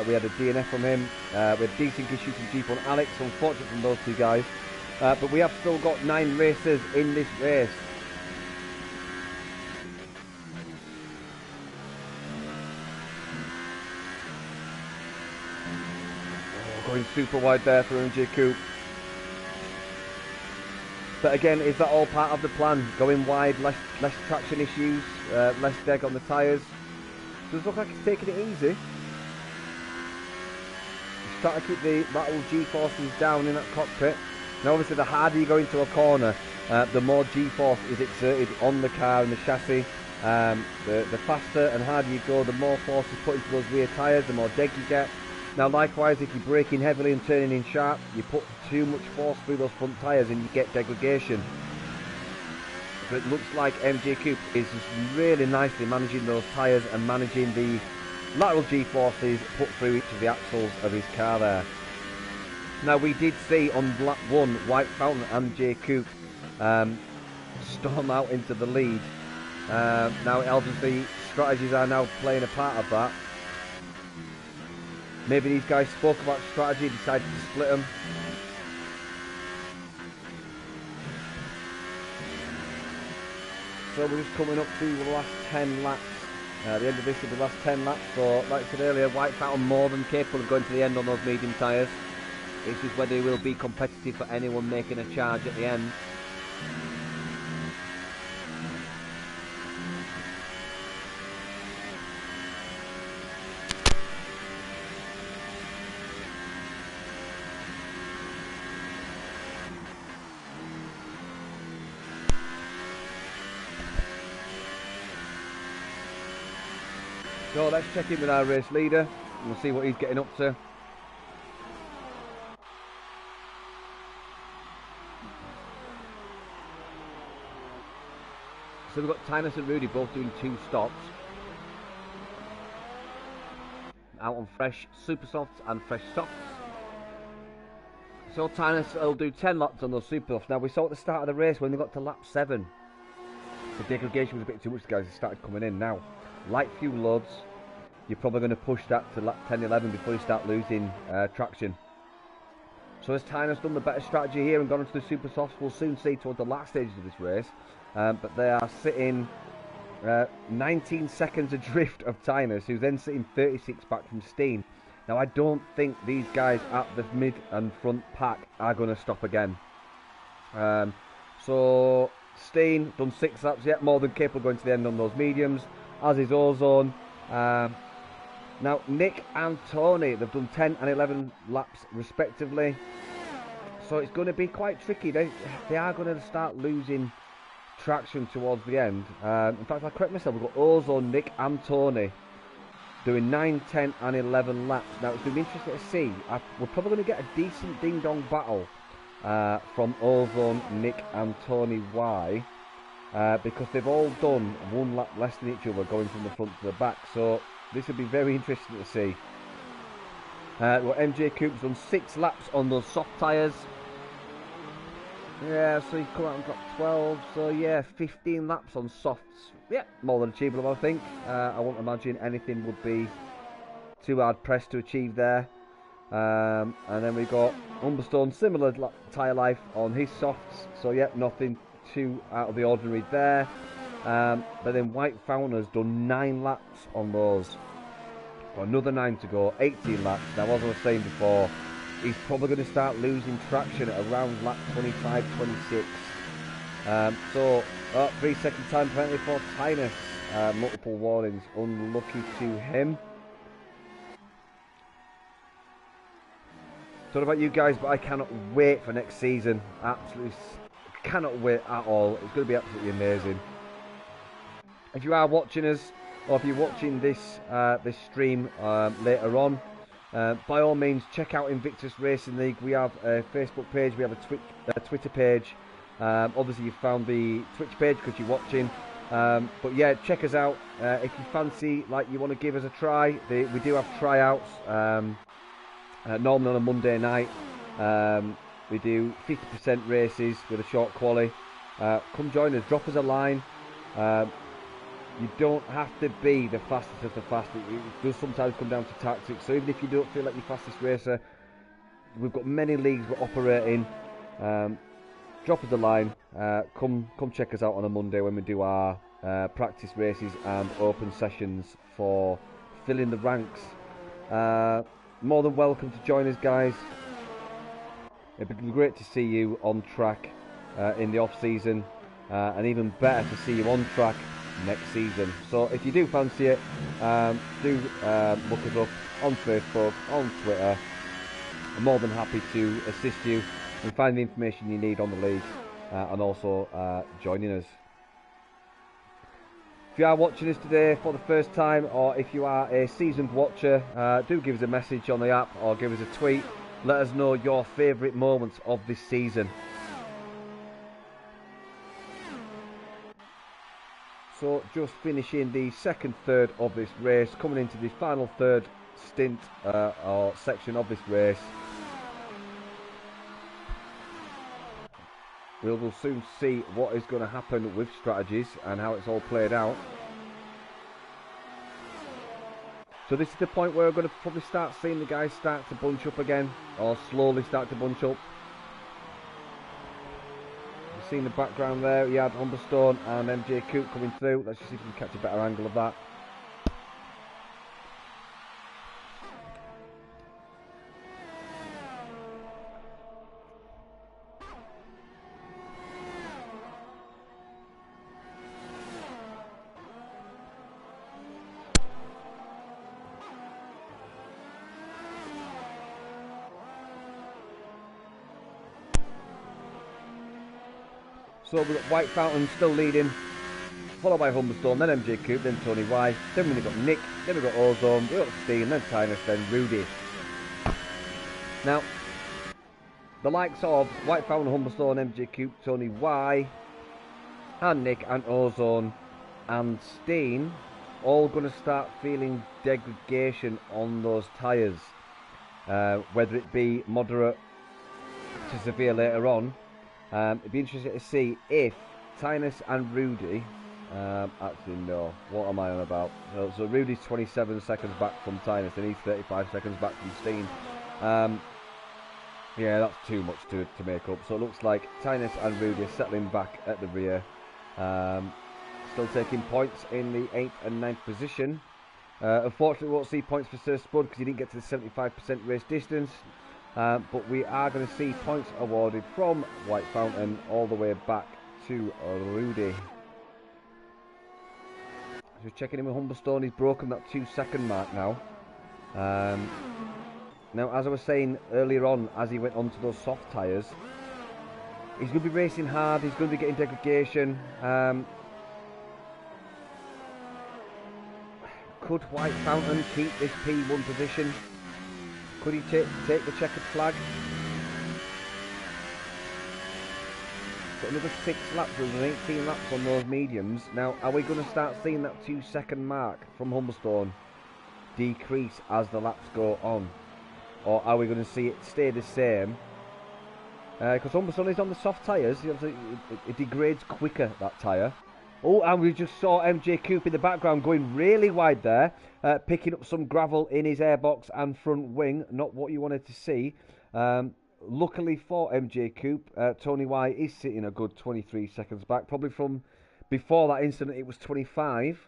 we had a DNF from him. We had decent issues from Jeep on Alex, so unfortunate from those 2 guys. But we have still got 9 racers in this race. Going super wide there for MJ Coupe. But again, is that all part of the plan? Going wide, less traction issues, less deg on the tyres. Does look like he's taking it easy. He's trying to keep the lateral G-forces down in that cockpit. Now obviously the harder you go into a corner, the more G-force is exerted on the car and the chassis. The faster and harder you go, the more force is put into those rear tyres, the more deg you get. Now likewise, if you're braking heavily and turning in sharp, you put too much force through those front tyres and you get degradation. So it looks like MJ Coupe is just really nicely managing those tyres and managing the lateral G-forces put through each of the axles of his car there. Now we did see on lap 1 White Fountain and MJ Coupe storm out into the lead. Now obviously strategies are now playing a part of that. Maybe these guys spoke about strategy, decided to split them. So we're just coming up to the last 10 laps. The end of this is the last 10 laps. So like I said earlier, White Fountain more than capable of going to the end on those medium tyres. It's just whether they will be competitive for anyone making a charge at the end. So let's check in with our race leader and we'll see what he's getting up to. So we've got Tynus and Rudy both doing 2 stops. Out on fresh super softs and fresh softs. So Tynus will do 10 laps on those super softs. Now we saw at the start of the race when they got to lap 7, the degradation was a bit too much, guys. They started coming in. Now, light fuel loads, you're probably going to push that to lap 10, 11 before you start losing traction. So has Tynus done the better strategy here and gone into the super softs? We'll soon see towards the last stages of this race. But they are sitting 19 seconds adrift of Tynus, who's then sitting 36 back from Steen. Now I don't think these guys at the mid and front pack are going to stop again. So Steen done 6 laps, yet more than capable of going to the end on those mediums, as is Ozone. Now Nick and Tony, they've done 10 and 11 laps respectively. So it's going to be quite tricky. They are going to start losing traction towards the end. In fact, if I correct myself, we've got Ozone, Nick and Tony doing 9, 10 and 11 laps. Now it's going to be interesting to see. We're probably going to get a decent ding-dong battle from Ozone, Nick and Tony. Why? Because they've all done 1 lap less than each other going from the front to the back. So this would be very interesting to see. Well, MJ Coupe's done 6 laps on those soft tyres. Yeah, so he's come out and got 12, so yeah, 15 laps on softs. Yeah, more than achievable, I think. I won't imagine anything would be too hard pressed to achieve there. And then we got Humberstone, similar tyre life on his softs, so yeah, nothing too out of the ordinary there. But then White Fountain has done 9 laps on those. Got another 9 to go, 18 laps. Now, as I was saying before, he's probably going to start losing traction at around lap 25, 26. So, 3-second time penalty for Tynus. Multiple warnings, unlucky to him. Don't know about you guys, but I cannot wait for next season. Absolutely cannot wait at all. It's going to be absolutely amazing. If you are watching us, or if you're watching this this stream later on, by all means check out Invictus Racing League. We have a Facebook page, we have a Twitter page. Obviously you found the Twitch page because you're watching. But yeah, check us out. If you fancy, like you want to give us a try, we do have tryouts. Normally on a Monday night. We do 50% races with a short quali. Come join us, drop us a line. You don't have to be the fastest of the fast. It does sometimes come down to tactics. So even if you don't feel like you're fastest racer, we've got many leagues we're operating. Drop us a line. Come check us out on a Monday when we do our practice races and open sessions for filling the ranks. More than welcome to join us, guys. It'd be great to see you on track in the off season, and even better to see you on track next season. So if you do fancy it, do look us up on Facebook, on Twitter. I'm more than happy to assist you and find the information you need on the league, and also joining us. If you are watching us today for the first time, or if you are a seasoned watcher, do give us a message on the app or give us a tweet. Let us know your favourite moments of this season. So just finishing the second third of this race, coming into the final third stint or section of this race. We will soon see what is going to happen with strategies and how it's all played out. So this is the point where we're going to probably start seeing the guys start to bunch up again, or slowly start to bunch up. You've seen the background there, you had Humberstone and MJ Coop coming through. Let's just see if we can catch a better angle of that. So we've got White Fountain still leading, followed by Humberstone, then MJ Coop, then Tony Y, then we've got Nick, then we've got Ozone, we've got Steen, then Tynus, then Rudy. Now, the likes of White Fountain, Humberstone, MJ Coop, Tony Y, and Nick, and Ozone, and Steen, all going to start feeling degradation on those tyres. Whether it be moderate to severe later on. It'd be interesting to see if Tynus and Rudy, actually no, what am I on about? So Rudy's 27 seconds back from Tynus and he's 35 seconds back from Steen. Yeah, that's too much to make up. So it looks like Tynus and Rudy are settling back at the rear. Still taking points in the 8th and 9th position. Unfortunately we won't see points for Sir Spud because he didn't get to the 75% race distance. But we are going to see points awarded from White Fountain all the way back to Rudy. Just checking in with Humberstone, he's broken that 2-second mark now. Now, as I was saying earlier on, as he went onto those soft tyres, he's going to be racing hard, he's going to be getting degradation. Could White Fountain keep this P1 position? Could he take the checkered flag? So another 6 laps, there's 18 laps on those mediums. Now, are we going to start seeing that 2-second mark from Humberstone decrease as the laps go on? Or are we going to see it stay the same? Because Humberstone is on the soft tyres, it degrades quicker, that tyre. Oh, and we just saw MJ Coop in the background going really wide there, picking up some gravel in his airbox and front wing. Not what you wanted to see. Luckily for MJ Coop, Tony Y is sitting a good 23 seconds back. Probably from before that incident it was 25.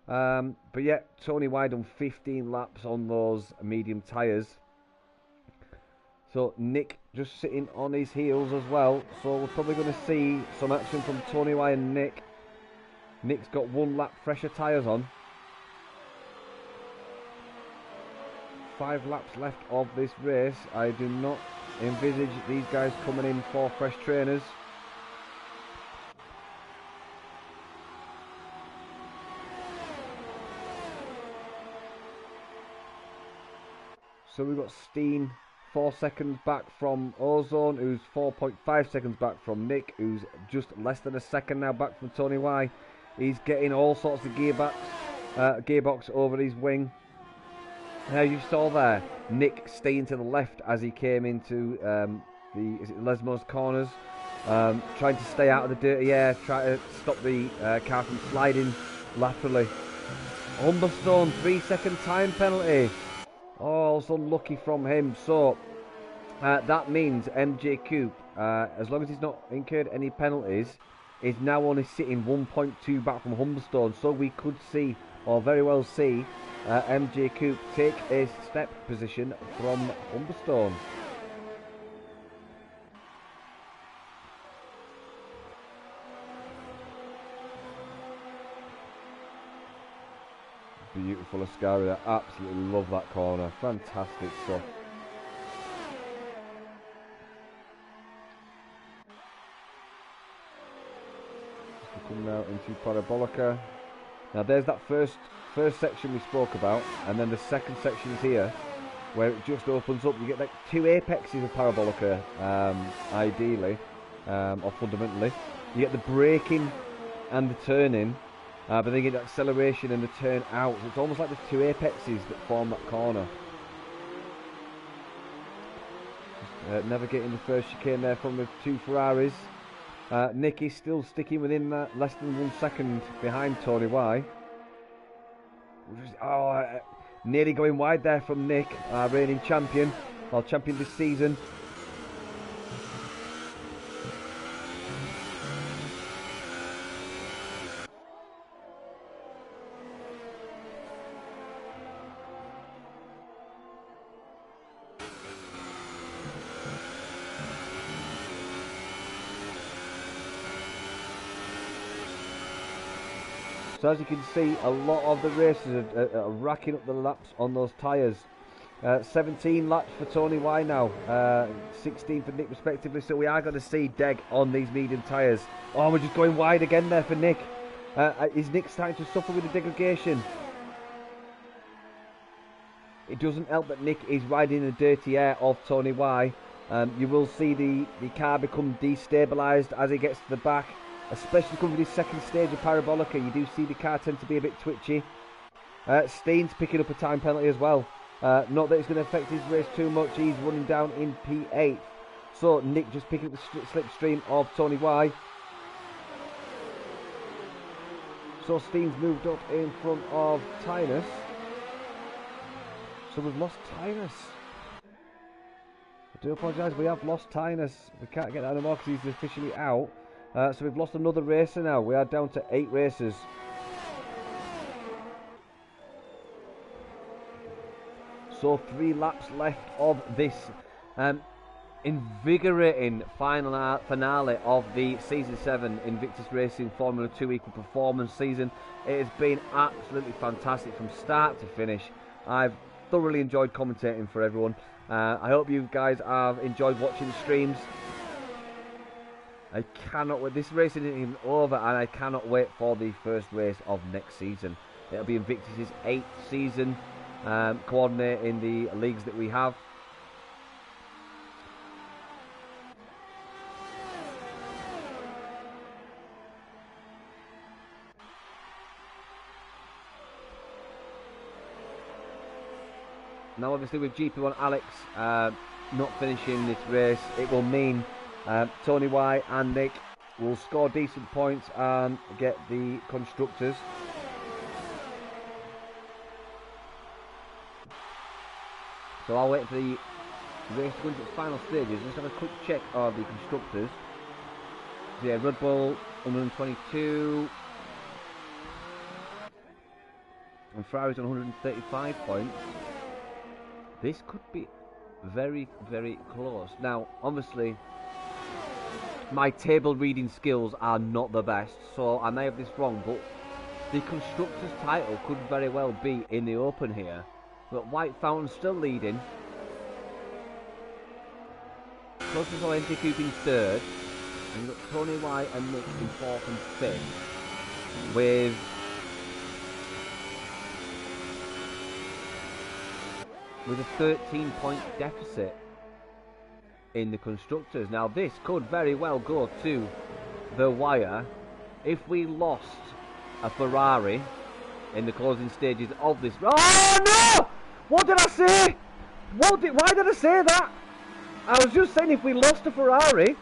But yeah, Tony Y done 15 laps on those medium tyres. So Nick just sitting on his heels as well. So we're probably going to see some action from Tony Y and Nick. Nick's got 1 lap fresher tyres on. 5 laps left of this race. I do not envisage these guys coming in for fresh trainers. So we've got Steen 4 seconds back from Ozone, who's 4.5 seconds back from Nick, who's just less than a second now back from Tony Y. He's getting all sorts of gearbox over his wing. Now you saw there, Nick staying to the left as he came into the Lesmo's corners, trying to stay out of the dirty air, try to stop the car from sliding laterally. Humberstone, 3-second time penalty. Oh, it's unlucky from him. So that means MJ Coop, as long as he's not incurred any penalties, is now only sitting 1.2 back from Humberstone. So we could see, or very well see, MJ Coop take a step position from Humberstone. Beautiful Ascaria, absolutely love that corner, fantastic stuff. Coming out into Parabolica. Now there's that first section we spoke about, and then the second section is here, where it just opens up. You get like 2 apexes of Parabolica, ideally, or fundamentally. You get the braking and the turning, but then you get the acceleration and the turn out. So it's almost like the 2 apexes that form that corner. Never getting the first chicane there from the 2 Ferraris. Nick is still sticking within that, less than 1 second behind Tony Y. Nearly going wide there from Nick, our reigning champion, or champion this season. So as you can see, a lot of the racers are racking up the laps on those tyres. 17 laps for Tony Y now, 16 for Nick respectively, so we are going to see Deg on these medium tyres. Oh, we're just going wide again there for Nick. Is Nick starting to suffer with the degradation? It doesn't help that Nick is riding the dirty air of Tony Y. You will see the car become destabilised as he gets to the back. Especially coming with his second stage of Parabolica, you do see the car tend to be a bit twitchy. Steen's picking up a time penalty as well. Not that it's going to affect his race too much, he's running down in P8. So Nick just picking up the slipstream of Tony Y. So Steen's moved up in front of Tynus. So we've lost Tynus. I do apologise, we have lost Tynus. We can't get that anymore because he's officially out. So we've lost another racer now. We are down to 8 racers. So 3 laps left of this invigorating finale of the Season 7 Invictus Racing Formula 2 Equal Performance season. It has been absolutely fantastic from start to finish. I've thoroughly enjoyed commentating for everyone. I hope you guys have enjoyed watching the streams. I cannot wait. This race isn't even over, and I cannot wait for the first race of next season. It'll be Invictus' 8th season, coordinating the leagues that we have. Now, obviously, with GP1 Alex not finishing this race, it will mean Tony Y and Nick will score decent points and get the constructors. So I'll wait for the race to go into its final stages. Let's have a quick check of the constructors. So yeah, Red Bull 122 and Ferrari's on 135 points. This could be very, very close. Now, obviously, my table reading skills are not the best, so I may have this wrong, but the constructors title could very well be in the open here. But White Fountain still leading. Closest or NTQ in 3rd. And you've got Tony Y and Nick in 4th and 5th. With a 13-point deficit in the constructors. Now this could very well go to the wire if we lost a Ferrari in the closing stages of this. Oh no! What did I say? Why did I say that? I was just saying if we lost a Ferrari,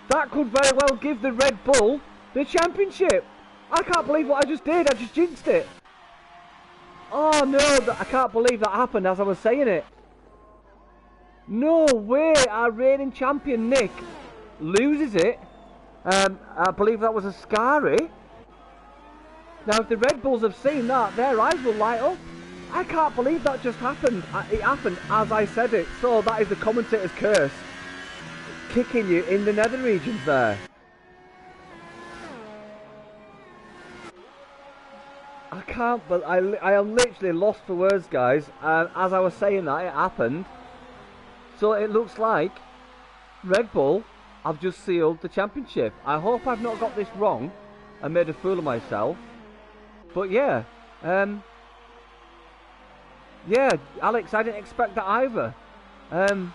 that could very well give the Red Bull the championship. I can't believe what I just did. I just jinxed it. Oh no, I can't believe that happened as I was saying it. No way, our reigning champion Nick loses it. I believe that was a Scary. Now if the Red Bulls have seen that, their eyes will light up. I can't believe that just happened. It happened as I said it. So that is the commentator's curse kicking you in the nether regions there. I can't, but I am literally lost for words, guys. As I was saying that, it happened. So it looks like Red Bull have just sealed the championship. I hope I've not got this wrong and made a fool of myself. But yeah, yeah, Alex, I didn't expect that either. So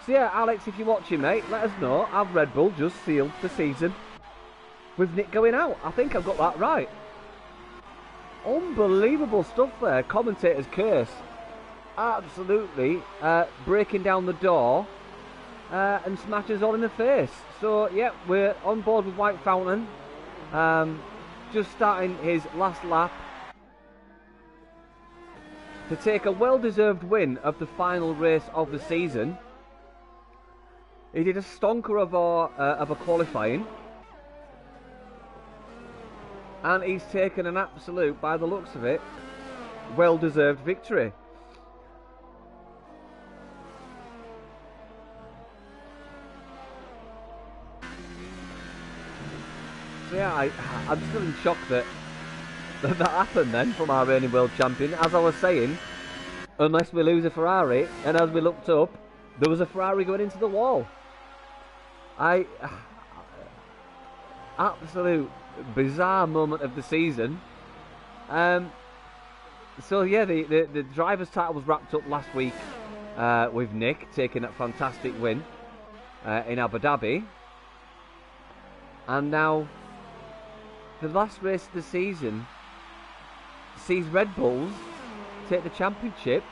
yeah, Alex, if you're watching, mate, let us know. Have Red Bull just sealed the season with Nick going out? I think I've got that right. Unbelievable stuff there. Commentator's curse. Absolutely breaking down the door and smashing us all in the face. So yeah, we're on board with White Fountain. Just starting his last lap to take a well-deserved win of the final race of the season. He did a stonker of a qualifying, and he's taken an absolute, by the looks of it, well-deserved victory. So yeah, I'm still in shock that happened then from our reigning world champion. As I was saying, unless we lose a Ferrari, and as we looked up, there was a Ferrari going into the wall. Absolute bizarre moment of the season. So yeah, the driver's title was wrapped up last week with Nick taking that fantastic win in Abu Dhabi, and now the last race of the season sees Red Bulls take the championship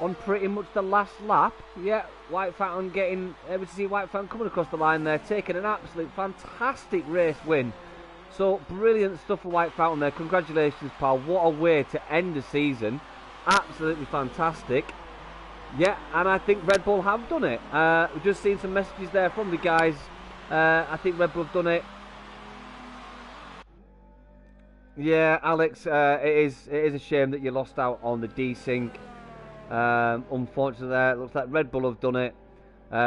on pretty much the last lap. Yeah, White Fountain getting able to see White Fountain coming across the line there, taking an absolute fantastic race win. So brilliant stuff for White Fountain there. Congratulations, pal. What a way to end the season. Absolutely fantastic. Yeah, and I think Red Bull have done it. We've just seen some messages there from the guys. I think Red Bull have done it. Yeah, Alex, it is a shame that you lost out on the desync. Unfortunately, there it looks like Red Bull have done it.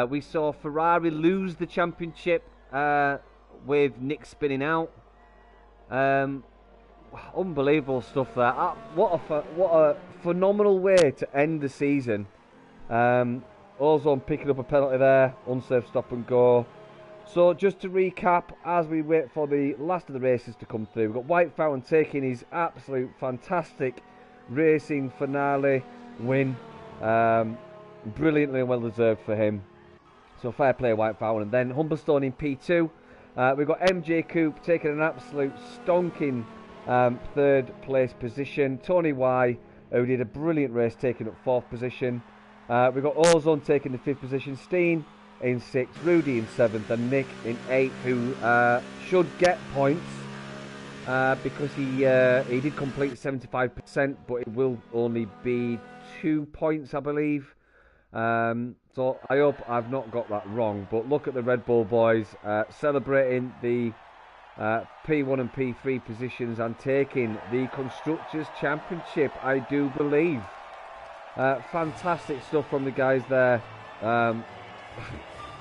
We saw Ferrari lose the championship with Nick spinning out. Unbelievable stuff there. What a phenomenal way to end the season. Ozone picking up a penalty there, unsafe stop and go. So just to recap, as we wait for the last of the races to come through, we've got White Fountain taking his absolute fantastic racing finale win. Brilliantly and well deserved for him. So fair play, White Fountain. And then Humberstone in P2. We've got MJ Coupe taking an absolute stonking third place position. Tony Y, who did a brilliant race, taking up fourth position. We've got Ozone taking the fifth position. Steen in 6th, Rudy in 7th, and Nick in 8th, who should get points because he did complete 75%, but it will only be 2 points, I believe. So I hope I've not got that wrong. But look at the Red Bull boys celebrating the P1 and P3 positions and taking the Constructors' Championship, I do believe. Fantastic stuff from the guys there.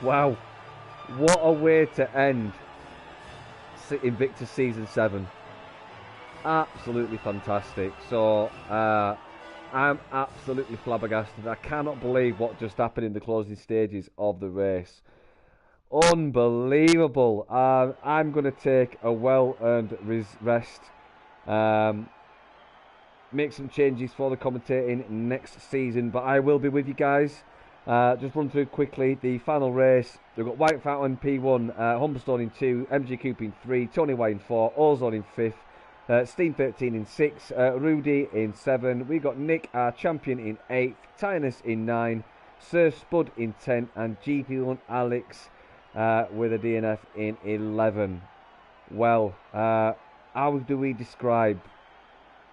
Wow, what a way to end Invictus Season 7. Absolutely fantastic. So I'm absolutely flabbergasted. I cannot believe what just happened in the closing stages of the race. Unbelievable. I'm going to take a well-earned rest. Make some changes for the commentating next season, but I will be with you guys. Just run through quickly the final race. We've got White Fountain P1, Humberstone in 2, MG Coupe in 3, Tony White in 4, Ozone in 5th, Steen 13 in 6, Rudy in 7. We got Nick, our champion, in 8th, Tynus in 9, Sir Spud in 10, and GP1 Alex with a DNF in 11. Well, how do we describe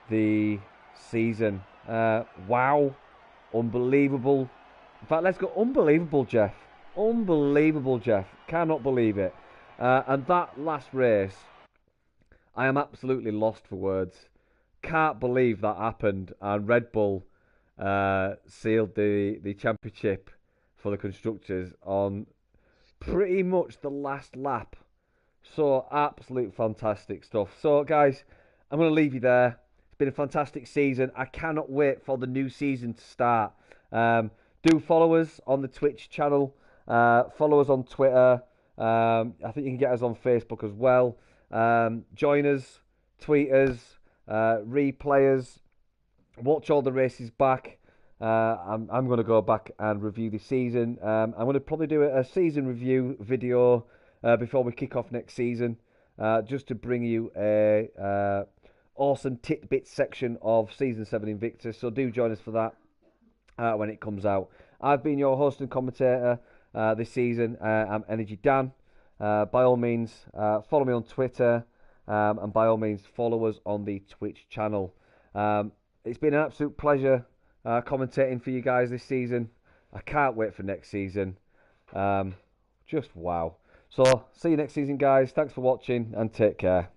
the season? Wow, unbelievable. In fact, let's go unbelievable, Jeff. Unbelievable, Jeff. Cannot believe it. And that last race, I am absolutely lost for words. Can't believe that happened. And Red Bull sealed the championship for the Constructors on pretty much the last lap. So, absolute fantastic stuff. So, guys, I'm going to leave you there. It's been a fantastic season. I cannot wait for the new season to start. Do follow us on the Twitch channel. Follow us on Twitter. I think you can get us on Facebook as well. Join us. tweet us, replay us, watch all the races back. I'm going to go back and review the season. I'm going to probably do a season review video before we kick off next season, just to bring you a awesome tidbit section of Season 7 Invictus. So do join us for that when it comes out. I've been your host and commentator this season. I'm Energy Dan. By all means, follow me on Twitter, and by all means, follow us on the Twitch channel. It's been an absolute pleasure commentating for you guys this season. I can't wait for next season. Just wow. So, see you next season, guys. Thanks for watching and take care.